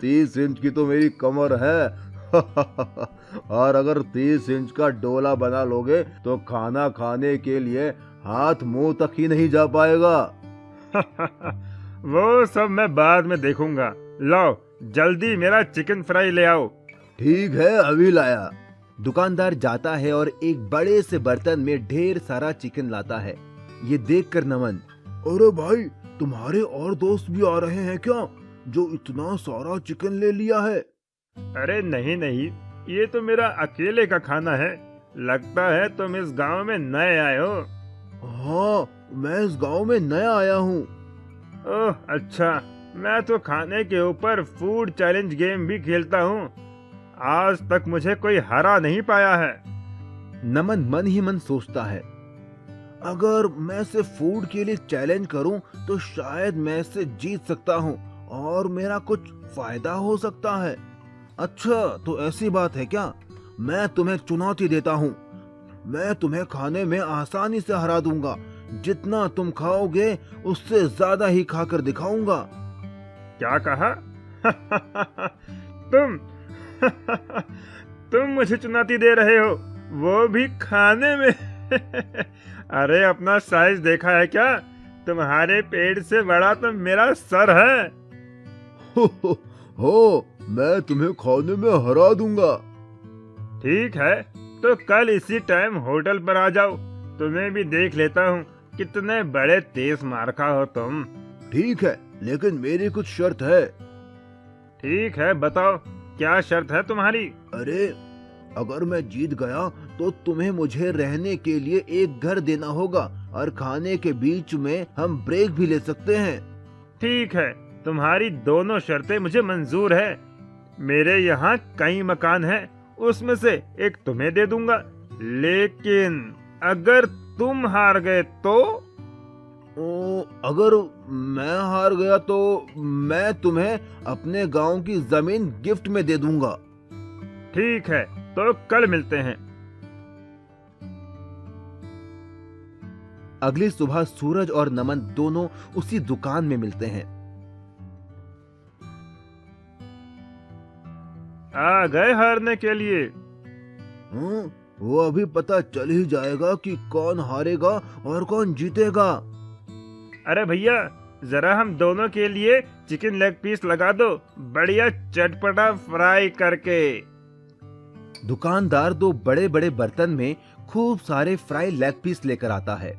30 inch की तो मेरी कमर है। और अगर 30 इंच का डोला बना लोगे तो खाना खाने के लिए हाथ मुंह तक ही नहीं जा पाएगा। वो सब मैं बाद में देखूंगा। लाओ जल्दी मेरा चिकन फ्राई ले आओ। ठीक है, अभी लाया। दुकानदार जाता है और एक बड़े से बर्तन में ढेर सारा चिकन लाता है। ये देखकर नमन, अरे भाई, तुम्हारे और दोस्त भी आ रहे हैं क्या, जो इतना सारा चिकन ले लिया है? अरे नहीं नहीं, ये तो मेरा अकेले का खाना है। लगता है तुम इस गांव में नए आए हो। हाँ, मैं इस गांव में नया आया हूँ। ओह अच्छा, मैं तो खाने के ऊपर फूड चैलेंज गेम भी खेलता हूँ। आज तक मुझे कोई हरा नहीं पाया है। नमन मन ही मन सोचता है, अगर मैं सिर्फ फूड के लिए चैलेंज करूं तो शायद मैं इससे जीत सकता हूं और मेरा कुछ फायदा हो सकता है। अच्छा, तो ऐसी बात है क्या? मैं तुम्हें चुनौती देता हूं। मैं तुम्हें खाने में आसानी से हरा दूंगा। जितना तुम खाओगे उससे ज्यादा ही खाकर दिखाऊंगा। क्या कहा? तुम तुम मुझे चुनौती दे रहे हो, वो भी खाने में? अरे अपना साइज देखा है क्या? तुम्हारे पेट से बड़ा तो मेरा सर है। हो, मैं तुम्हें खाने में हरा दूंगा। ठीक है, तो कल इसी टाइम होटल पर आ जाओ। तुम्हें भी देख लेता हूँ कितने बड़े तेज मारखा हो तुम। ठीक है, लेकिन मेरी कुछ शर्त है। ठीक है, बताओ क्या शर्त है तुम्हारी? अरे, अगर मैं जीत गया तो तुम्हें मुझे रहने के लिए एक घर देना होगा और खाने के बीच में हम ब्रेक भी ले सकते हैं। ठीक है, तुम्हारी दोनों शर्तें मुझे मंजूर है। मेरे यहाँ कई मकान हैं, उसमें से एक तुम्हें दे दूंगा। लेकिन अगर तुम हार गए तो? अगर मैं हार गया तो मैं तुम्हें अपने गांव की जमीन गिफ्ट में दे दूंगा। ठीक है, तो कल मिलते हैं। अगली सुबह सूरज और नमन दोनों उसी दुकान में मिलते हैं। आ गए हारने के लिए? वो अभी पता चल ही जाएगा कि कौन हारेगा और कौन जीतेगा। अरे भैया, जरा हम दोनों के लिए चिकन लेग पीस लगा दो, बढ़िया चटपटा फ्राई करके। दुकानदार दो बड़े बड़े बर्तन में खूब सारे फ्राई लेग पीस लेकर आता है।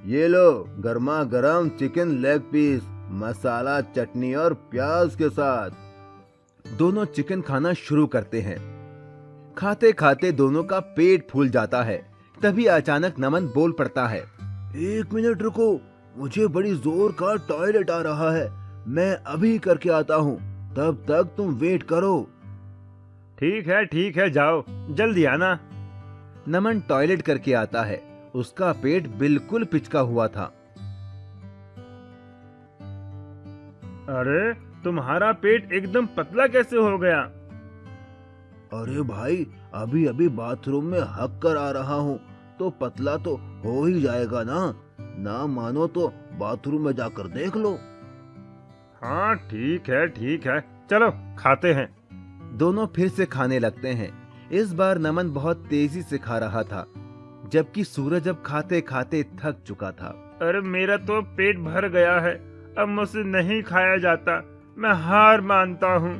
ये लो, गर्मा गर्म चिकन लेग पीस, मसाला, चटनी और प्याज के साथ। दोनों चिकन खाना शुरू करते हैं। खाते खाते दोनों का पेट फूल जाता है। तभी अचानक नमन बोल पड़ता है, 1 मिनट रुको, मुझे बड़ी जोर का टॉयलेट आ रहा है। मैं अभी करके आता हूँ, तब तक तुम वेट करो। ठीक है, जाओ, जल्दी आना। नमन टॉयलेट करके आता है। उसका पेट बिल्कुल पिचका हुआ था। अरे तुम्हारा पेट एकदम पतला कैसे हो गया? अरे भाई, अभी अभी बाथरूम में हक कर आ रहा हूँ, तो पतला तो हो ही जाएगा ना। ना मानो तो बाथरूम में जाकर देख लो। हाँ ठीक है, चलो खाते हैं। दोनों फिर से खाने लगते हैं। इस बार नमन बहुत तेजी से खा रहा था, जबकि सूरज अब खाते खाते थक चुका था। अरे मेरा तो पेट भर गया है, अब मुझसे नहीं खाया जाता, मैं हार मानता हूँ।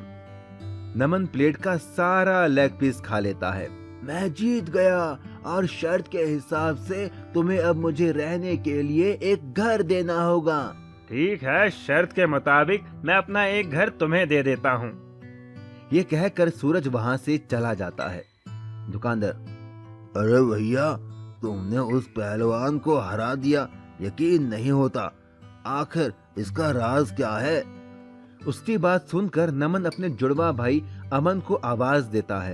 नमन प्लेट का सारा लेग पीस खा लेता है। मैं जीत गया और शर्त के हिसाब से तुम्हें अब मुझे रहने के लिए एक घर देना होगा। ठीक है, शर्त के मुताबिक मैं अपना एक घर तुम्हें दे देता हूँ। ये कहकर सूरज वहाँ से चला जाता है। दुकानदार, अरे भैया, तुमने उस पहलवान को हरा दिया, यकीन नहीं होता। आखिर इसका राज क्या है? उसकी बात सुनकर नमन अपने जुड़वा भाई अमन को आवाज देता है।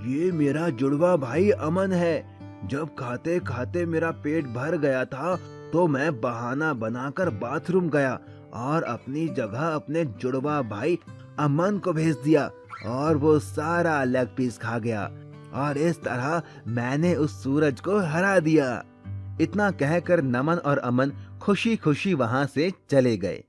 ये मेरा जुड़वा भाई अमन है। जब खाते खाते मेरा पेट भर गया था तो मैं बहाना बनाकर बाथरूम गया और अपनी जगह अपने जुड़वा भाई अमन को भेज दिया और वो सारा लेग पीस खा गया और इस तरह मैंने उस सूरज को हरा दिया। इतना कहकर नमन और अमन खुशी खुशी वहां से चले गए।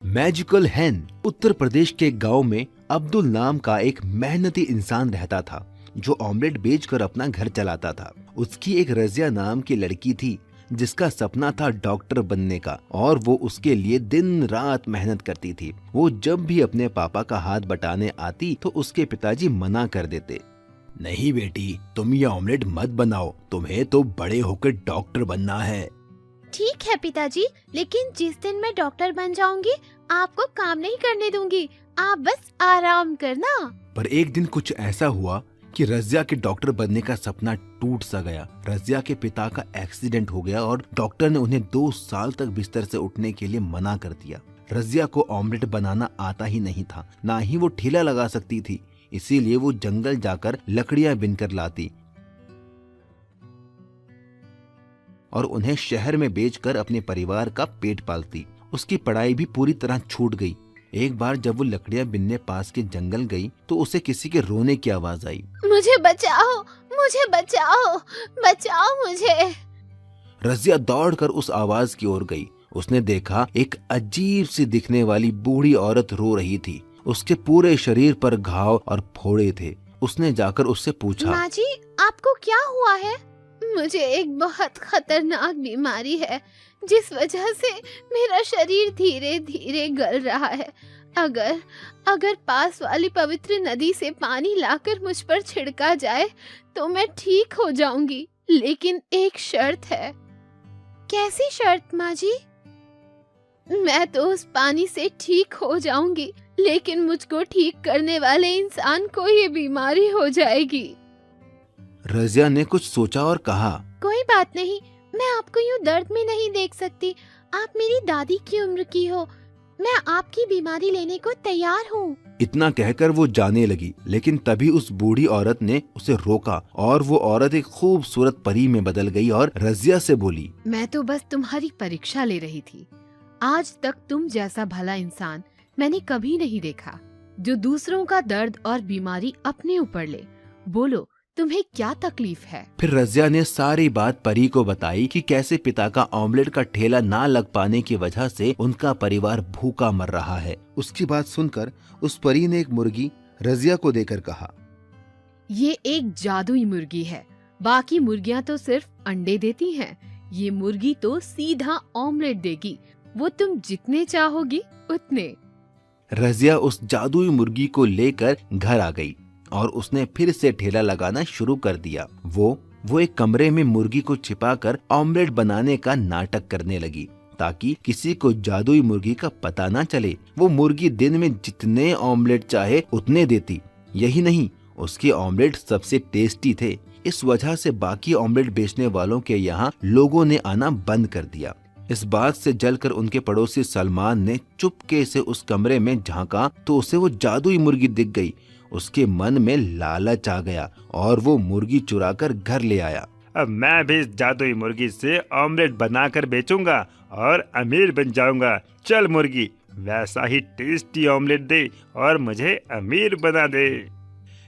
मैजिकल हैन। उत्तर प्रदेश के गांव में अब्दुल नाम का एक मेहनती इंसान रहता था जो ऑमलेट बेचकर अपना घर चलाता था। उसकी एक रजिया नाम की लड़की थी जिसका सपना था डॉक्टर बनने का और वो उसके लिए दिन रात मेहनत करती थी। वो जब भी अपने पापा का हाथ बटाने आती तो उसके पिताजी मना कर देते। नहीं बेटी, तुम ये ऑमलेट मत बनाओ, तुम्हें तो बड़े होकर डॉक्टर बनना है। ठीक है पिताजी, लेकिन जिस दिन मैं डॉक्टर बन जाऊंगी आपको काम नहीं करने दूंगी, आप बस आराम करना। पर एक दिन कुछ ऐसा हुआ कि रजिया के डॉक्टर बनने का सपना टूट सा गया। रजिया के पिता का एक्सीडेंट हो गया और डॉक्टर ने उन्हें 2 साल तक बिस्तर से उठने के लिए मना कर दिया। रजिया को ऑमलेट बनाना आता ही नहीं था, ना ही वो ठेला लगा सकती थी, इसीलिए वो जंगल जाकर लकड़ियां बिनकर लाती और उन्हें शहर में बेचकर अपने परिवार का पेट पालती। उसकी पढ़ाई भी पूरी तरह छूट गई। एक बार जब वो लकड़ियां बिनने पास के जंगल गई तो उसे किसी के रोने की आवाज आई। मुझे बचाओ, मुझे बचाओ, बचाओ मुझे। रजिया दौड़कर उस आवाज की ओर गई। उसने देखा एक अजीब सी दिखने वाली बूढ़ी औरत रो रही थी। उसके पूरे शरीर पर घाव और फोड़े थे। उसने जाकर उससे पूछा, माँ जी, आपको क्या हुआ है? मुझे एक बहुत खतरनाक बीमारी है जिस वजह से मेरा शरीर धीरे धीरे गल रहा है। अगर पास वाली पवित्र नदी से पानी लाकर मुझ पर छिड़का जाए तो मैं ठीक हो जाऊंगी, लेकिन एक शर्त है। कैसी शर्त माँ जी? मैं तो उस पानी से ठीक हो जाऊंगी, लेकिन मुझको ठीक करने वाले इंसान को ये बीमारी हो जाएगी। रजिया ने कुछ सोचा और कहा, कोई बात नहीं, मैं आपको यूं दर्द में नहीं देख सकती। आप मेरी दादी की उम्र की हो, मैं आपकी बीमारी लेने को तैयार हूँ। इतना कहकर वो जाने लगी, लेकिन तभी उस बूढ़ी औरत ने उसे रोका और वो औरत एक खूबसूरत परी में बदल गई और रजिया से बोली, मैं तो बस तुम्हारी परीक्षा ले रही थी। आज तक तुम जैसा भला इंसान मैंने कभी नहीं देखा जो दूसरों का दर्द और बीमारी अपने ऊपर ले। बोलो, तुम्हें क्या तकलीफ है? फिर रजिया ने सारी बात परी को बताई कि कैसे पिता का ऑमलेट का ठेला ना लग पाने की वजह से उनका परिवार भूखा मर रहा है। उसकी बात सुनकर उस परी ने एक मुर्गी रजिया को देकर कहा, ये एक जादुई मुर्गी है, बाकी मुर्गियाँ तो सिर्फ अंडे देती हैं, ये मुर्गी तो सीधा ऑमलेट देगी, वो तुम जितने चाहोगी उतने। रजिया उस जादुई मुर्गी को लेकर घर आ गई और उसने फिर से ठेला लगाना शुरू कर दिया। वो एक कमरे में मुर्गी को छिपाकर ऑमलेट बनाने का नाटक करने लगी ताकि किसी को जादुई मुर्गी का पता ना चले। वो मुर्गी दिन में जितने ऑमलेट चाहे उतने देती। यही नहीं, उसके ऑमलेट सबसे टेस्टी थे। इस वजह से बाकी ऑमलेट बेचने वालों के यहाँ लोगों ने आना बंद कर दिया। इस बात से जलकर उनके पड़ोसी सलमान ने चुपके से उस कमरे में झांका तो उसे वो जादुई मुर्गी दिख गई। उसके मन में लालच आ गया और वो मुर्गी चुराकर घर ले आया। अब मैं भी इस जादुई मुर्गी से ऑमलेट बनाकर बेचूंगा और अमीर बन जाऊंगा। चल मुर्गी, वैसा ही टेस्टी ऑमलेट दे और मुझे अमीर बना दे।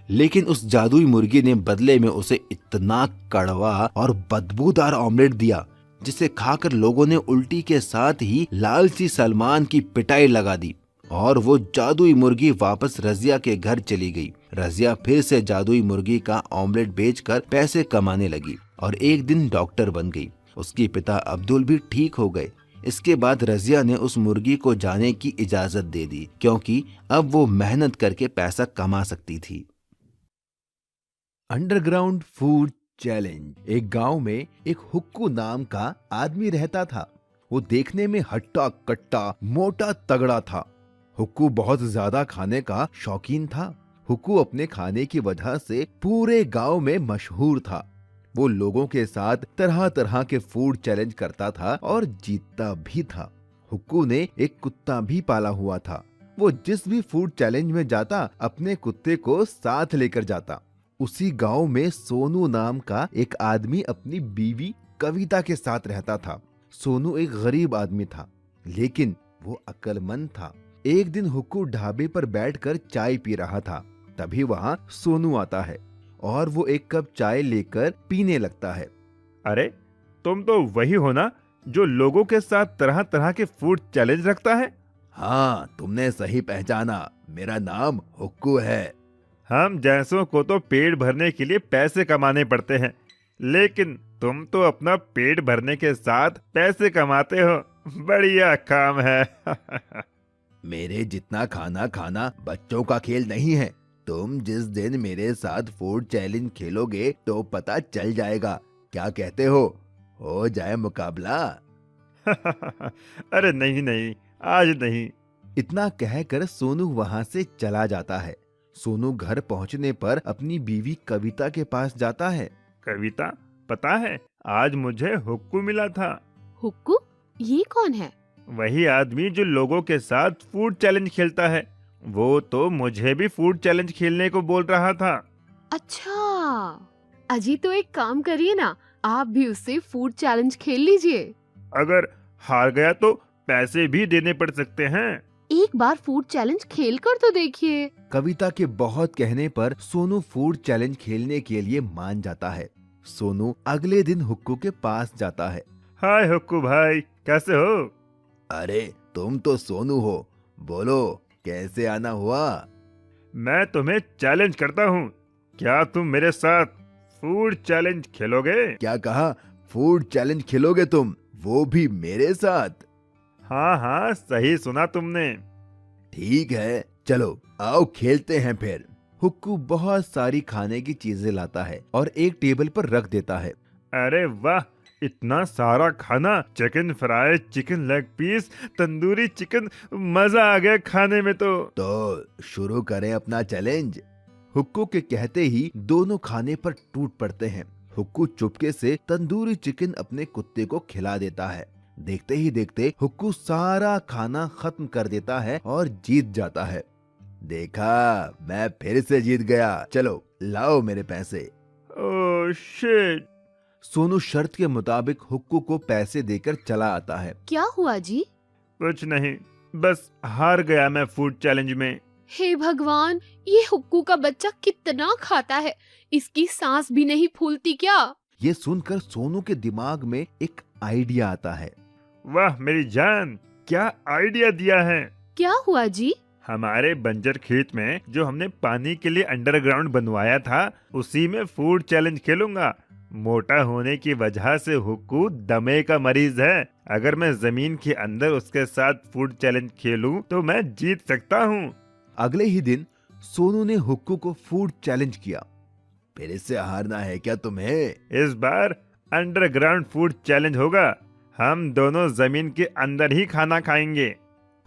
लेकिन उस जादुई मुर्गी ने बदले में उसे इतना कड़वा और बदबूदार ऑमलेट दिया जिसे खाकर लोगों ने उल्टी के साथ ही लालची सलमान की पिटाई लगा दी और वो जादुई मुर्गी वापस रजिया के घर चली गई। रजिया फिर से जादुई मुर्गी का ऑमलेट बेचकर पैसे कमाने लगी और एक दिन डॉक्टर बन गई। उसके पिता अब्दुल भी ठीक हो गए। इसके बाद रजिया ने उस मुर्गी को जाने की इजाजत दे दी क्योंकि अब वो मेहनत करके पैसा कमा सकती थी। Underground food challenge. एक गांव में एक हुक्कू नाम का आदमी रहता था। वो देखने में हट्टा कट्टा मोटा तगड़ा था। हुक्कू बहुत ज्यादा खाने का शौकीन था। हुक्कू अपने खाने की वजह से पूरे गांव में मशहूर था। वो लोगों के साथ तरह तरह के फूड चैलेंज करता था और जीतता भी था। हुक्कू ने एक कुत्ता भी पाला हुआ था। वो जिस भी फूड चैलेंज में जाता अपने कुत्ते को साथ लेकर जाता। उसी गांव में सोनू नाम का एक आदमी अपनी बीवी कविता के साथ रहता था। सोनू एक गरीब आदमी था, लेकिन वो अक्लमंद था। एक दिन हुक्कू ढाबे पर बैठकर चाय पी रहा था। तभी वहाँ सोनू आता है और वो एक कप चाय लेकर पीने लगता है। अरे तुम तो वही हो ना जो लोगों के साथ तरह तरह के फूड चैलेंज रखता है? हाँ, तुमने सही पहचाना। मेरा नाम हुक्कू है। हम जैसों को तो पेट भरने के लिए पैसे कमाने पड़ते हैं, लेकिन तुम तो अपना पेट भरने के साथ पैसे कमाते हो। बढ़िया काम है। मेरे जितना खाना खाना बच्चों का खेल नहीं है। तुम जिस दिन मेरे साथ फूड चैलेंज खेलोगे तो पता चल जाएगा। क्या कहते हो जाए मुकाबला? अरे नहीं नहीं, आज नहीं। इतना कहकर सोनू वहाँ से चला जाता है। सोनू घर पहुँचने पर अपनी बीवी कविता के पास जाता है। कविता, पता है आज मुझे हुक्कू मिला था। हुक्कू? ये कौन है? वही आदमी जो लोगों के साथ फूड चैलेंज खेलता है। वो तो मुझे भी फूड चैलेंज खेलने को बोल रहा था। अच्छा, अजी तो एक काम करिए ना, आप भी उससे फूड चैलेंज खेल लीजिए। अगर हार गया तो पैसे भी देने पड़ सकते हैं। एक बार फूड चैलेंज खेल कर तो देखिए। कविता के बहुत कहने पर सोनू फूड चैलेंज खेलने के लिए मान जाता है। सोनू अगले दिन हुक्कू के पास जाता है। हाय हुक्कू भाई, कैसे हो? अरे तुम तो सोनू हो, बोलो कैसे आना हुआ? मैं तुम्हें चैलेंज करता हूँ, क्या तुम मेरे साथ फूड चैलेंज खेलोगे? क्या कहा? फूड चैलेंज खेलोगे तुम, वो भी मेरे साथ? हाँ हाँ, सही सुना तुमने। ठीक है, चलो आओ खेलते हैं फिर। हुक्कू बहुत सारी खाने की चीजें लाता है और एक टेबल पर रख देता है। अरे वाह, इतना सारा खाना! Chicken fry, chicken leg piece, tandoori chicken, मजा आ गया खाने में तो शुरू करें अपना चैलेंज। हुक्कू के कहते ही दोनों खाने पर टूट पड़ते हैं। हुक्कू चुपके से तंदूरी चिकन अपने कुत्ते को खिला देता है। देखते ही देखते हुक्कू सारा खाना खत्म कर देता है और जीत जाता है। देखा, मैं फिर से जीत गया। चलो लाओ मेरे पैसे। Oh shit! सोनू शर्त के मुताबिक हुक्कू को पैसे देकर चला आता है। क्या हुआ जी? कुछ नहीं, बस हार गया मैं फूड चैलेंज में। हे भगवान, ये हुक्कू का बच्चा कितना खाता है, इसकी सांस भी नहीं फूलती क्या? ये सुनकर सोनू के दिमाग में एक आइडिया आता है। वाह मेरी जान, क्या आइडिया दिया है! क्या हुआ जी? हमारे बंजर खेत में जो हमने पानी के लिए अंडरग्राउंड बनवाया था, उसी में फूड चैलेंज खेलूंगा। मोटा होने की वजह से हुक्कू दमे का मरीज है। अगर मैं जमीन के अंदर उसके साथ फूड चैलेंज खेलूं तो मैं जीत सकता हूं। अगले ही दिन सोनू ने हुक्कू को फूड चैलेंज किया। फिर से हारना है क्या तुम्हें? इस बार अंडरग्राउंड फूड चैलेंज होगा। हम दोनों जमीन के अंदर ही खाना खाएंगे।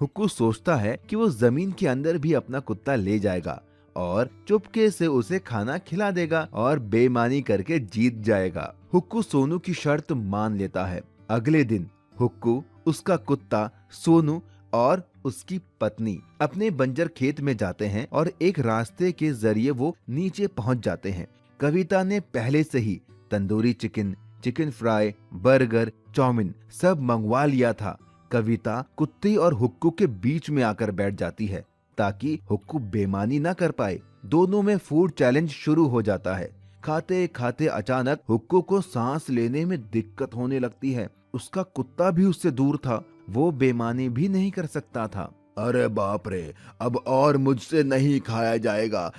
हुक्कू सोचता है कि वो जमीन के अंदर भी अपना कुत्ता ले जाएगा और चुपके से उसे खाना खिला देगा और बेईमानी करके जीत जाएगा। हुक्कू सोनू की शर्त मान लेता है। अगले दिन हुक्कू, उसका कुत्ता, सोनू और उसकी पत्नी अपने बंजर खेत में जाते हैं और एक रास्ते के जरिए वो नीचे पहुंच जाते हैं। कविता ने पहले से ही tandoori chicken, chicken fry, burger, chow mein सब मंगवा लिया था। कविता कुत्ते और हुक्कू के बीच में आकर बैठ जाती है ताकि हुक्कू बेईमानी ना कर पाए। दोनों में फूड चैलेंज शुरू हो जाता है। खाते खाते अचानक हुक्कू को सांस लेने में दिक्कत होने लगती है। उसका कुत्ता भी उससे दूर था, वो बेईमानी भी नहीं कर सकता था। अरे बाप रे, अब और मुझसे नहीं खाया जाएगा।